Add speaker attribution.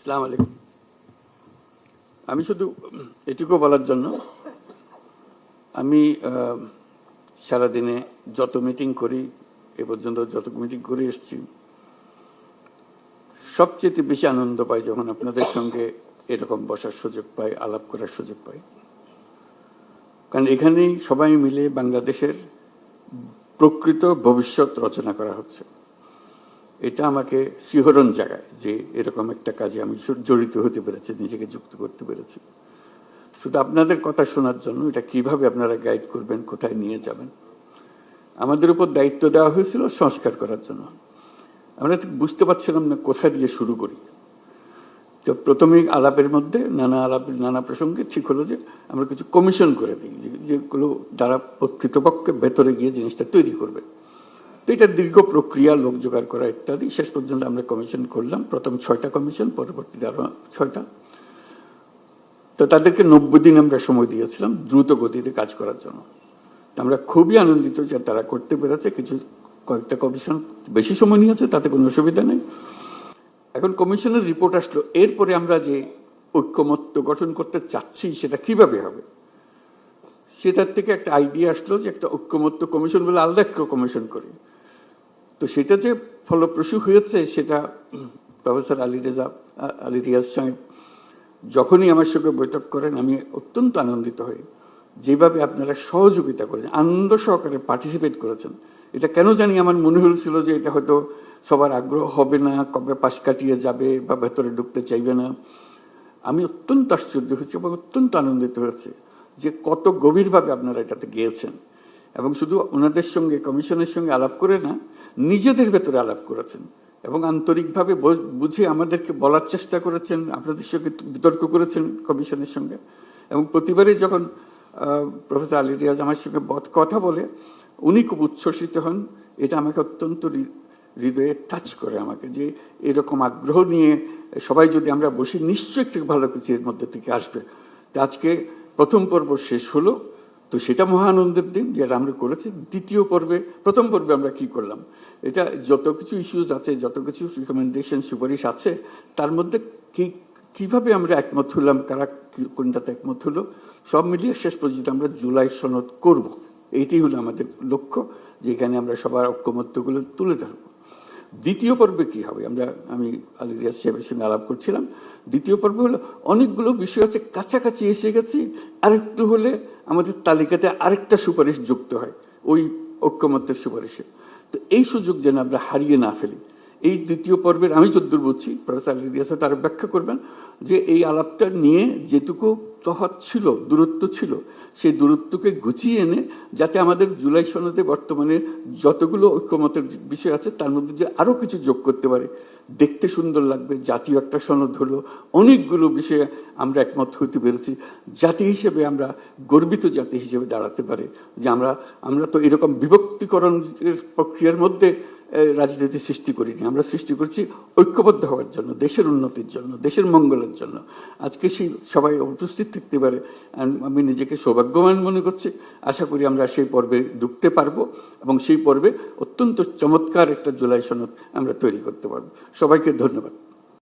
Speaker 1: আসসালামু আলাইকুম। আমি শুধু এটুকু বলার জন্য, আমি সারাদিনে যত মিটিং করি, এ পর্যন্ত যত মিটিং করে এসেছি, সবচেয়ে বেশি আনন্দ পাই যখন আপনাদের সঙ্গে এরকম বসার সুযোগ পাই, আলাপ করার সুযোগ পাই। কারণ এখানেই সবাই মিলে বাংলাদেশের প্রকৃত ভবিষ্যৎ রচনা করা হচ্ছে। এটা আমাকে শিহরণ জাগায় যে এরকম একটা কাজে আমি জড়িত হতে পেরেছি, নিজেকে যুক্ত করতে পেরেছি। শুধু আপনাদের কথা শোনার জন্য, এটা কিভাবে আপনারা গাইড করবেন, কোথায় নিয়ে যাবেন। আমাদের উপর দায়িত্ব দেওয়া হয়েছিল সংস্কার করার জন্য। আমরা ঠিক বুঝতে পারছিলাম না কোথা দিয়ে শুরু করি। তো প্রথমেই আলাপের মধ্যে নানা প্রসঙ্গে ঠিক হলো যে আমরা কিছু কমিশন করে দিই, যেগুলো দ্বারা কর্তৃপক্ষে ভেতরে গিয়ে জিনিসটা তৈরি করবে। তো এটা দীর্ঘ প্রক্রিয়া, লোক জোগাড় করা ইত্যাদি। শেষ পর্যন্ত আমরা কমিশন করলাম, প্রথম 6টা কমিশন, পরবর্তীতে আরো 6টা। তো তাদেরকে 90 দিন আমরা সময় দিয়েছিলাম দ্রুত গতিতে কাজ করার জন্য। আমরা খুবই আনন্দিত যে তারা করতে পেরেছে। কয়েকটা কমিশন বেশি সময় নিয়েছে, তাতে কোনো অসুবিধা নেই। এখন কমিশনের রিপোর্ট আসলো, এরপরে আমরা যে ঐক্যমত্য গঠন করতে চাচ্ছি সেটা কিভাবে হবে, সেটার থেকে একটা আইডিয়া আসলো যে একটা ঐক্যমত্য কমিশন বলে আলাদা একটা কমিশন করি। তো সেটা যে ফলপ্রসূ হয়েছে, সেটা প্রফেসর আলী রিয়াজ সাহেব যখনই আমার সঙ্গে বৈঠক করেন, আমি অত্যন্ত আনন্দিত হই যেভাবে আপনারা সহযোগিতা করেছেন, আনন্দ সহকারে পার্টিসিপেট করেছেন। এটা কেন জানি আমার মনে হয়েছিল যে এটা হয়তো সবার আগ্রহ হবে না, কবে পাশ কাটিয়ে যাবে বা ভেতরে ঢুকতে চাইবে না। আমি অত্যন্ত আশ্চর্য হয়েছি এবং অত্যন্ত আনন্দিত হয়েছে যে কত গভীরভাবে আপনারা এটাতে গিয়েছেন। এবং শুধু ওনাদের সঙ্গে, কমিশনের সঙ্গে আলাপ করে না, নিজেদের ভেতরে আলাপ করেছেন এবং আন্তরিকভাবে বুঝে আমাদেরকে বলার চেষ্টা করেছেন, আপনাদের সঙ্গে বিতর্ক করেছেন কমিশনের সঙ্গে। এবং প্রতিবারই যখন প্রফেসর আলী রিয়াজ আমার সঙ্গে কথা বলে, উনি খুব উচ্ছ্বসিত হন। এটা আমাকে অত্যন্ত হৃদয়ে টাচ করে আমাকে, যে এরকম আগ্রহ নিয়ে সবাই যদি আমরা বসি, নিশ্চয়ই একটু ভালো কিছু এর মধ্যে থেকে আসবে। তো আজকে প্রথম পর্ব শেষ হলো, তো সেটা মহা আনন্দের দিন যেটা আমরা করেছি। দ্বিতীয় পর্বে, প্রথম পর্বে আমরা কি করলাম, এটা যত কিছু ইস্যুজ আছে, যত কিছু রিকমেন্ডেশন, সুপারিশ আছে, তার মধ্যে কিভাবে আমরা একমত হলাম, কারা কোনটাতে একমত হলো, সব মিলিয়ে শেষ পর্যন্ত আমরা জুলাই সনদ করব। এইটাই হলো আমাদের লক্ষ্য, যেখানে আমরা সবার ঐক্যমত্যগুলো তুলে ধরবো। দ্বিতীয় পর্বে কি হবে, আমি আলী রিয়াজ সাহেবের সঙ্গে আলাপ করছিলাম। দ্বিতীয় পর্বে হলো অনেকগুলো বিষয় আছে, কাছাকাছি এসে গেছি, আরেকটু হলে আমাদের তালিকাতে আরেকটা সুপারিশ যুক্ত হয় ওই ঐক্যমত্যের সুপারিশে। তো এই সুযোগ যেন আমরা হারিয়ে না ফেলি। এই দ্বিতীয় পর্বের আমি যদ্দূর বুঝছি, প্রফেসর আলী রিয়াজ তার ব্যাখ্যা করবেন, যে এই আলাপটা নিয়ে যেটুকু তফাৎ ছিল, দূরত্ব ছিল, সেই দূরত্বকে গুছিয়ে এনে যাতে আমাদের জুলাই সনদে বর্তমানে যতগুলো ঐক্যমতের বিষয় আছে তার মধ্যে যে আরো কিছু যোগ করতে পারে, দেখতে সুন্দর লাগবে, জাতীয় একটা সনদ হলো, অনেকগুলো বিষয়ে আমরা একমত হতে পেরেছি, জাতি হিসেবে আমরা গর্বিত জাতি হিসেবে দাঁড়াতে পারে। যে আমরা তো এরকম বিভক্তিকরণের প্রক্রিয়ার মধ্যে রাজনীতি সৃষ্টি করিনি, আমরা সৃষ্টি করছি ঐক্যবদ্ধ হওয়ার জন্য, দেশের উন্নতির জন্য, দেশের মঙ্গলের জন্য। আজকে সেই সবাই উপস্থিত থাকতে পারে, আমি নিজেকে সৌভাগ্যবান মনে করছি। আশা করি আমরা সেই পর্বে ঢুকতে পারবো এবং সেই পর্বে অত্যন্ত চমৎকার একটা জুলাই সনদ আমরা তৈরি করতে পারবো। সবাইকে ধন্যবাদ।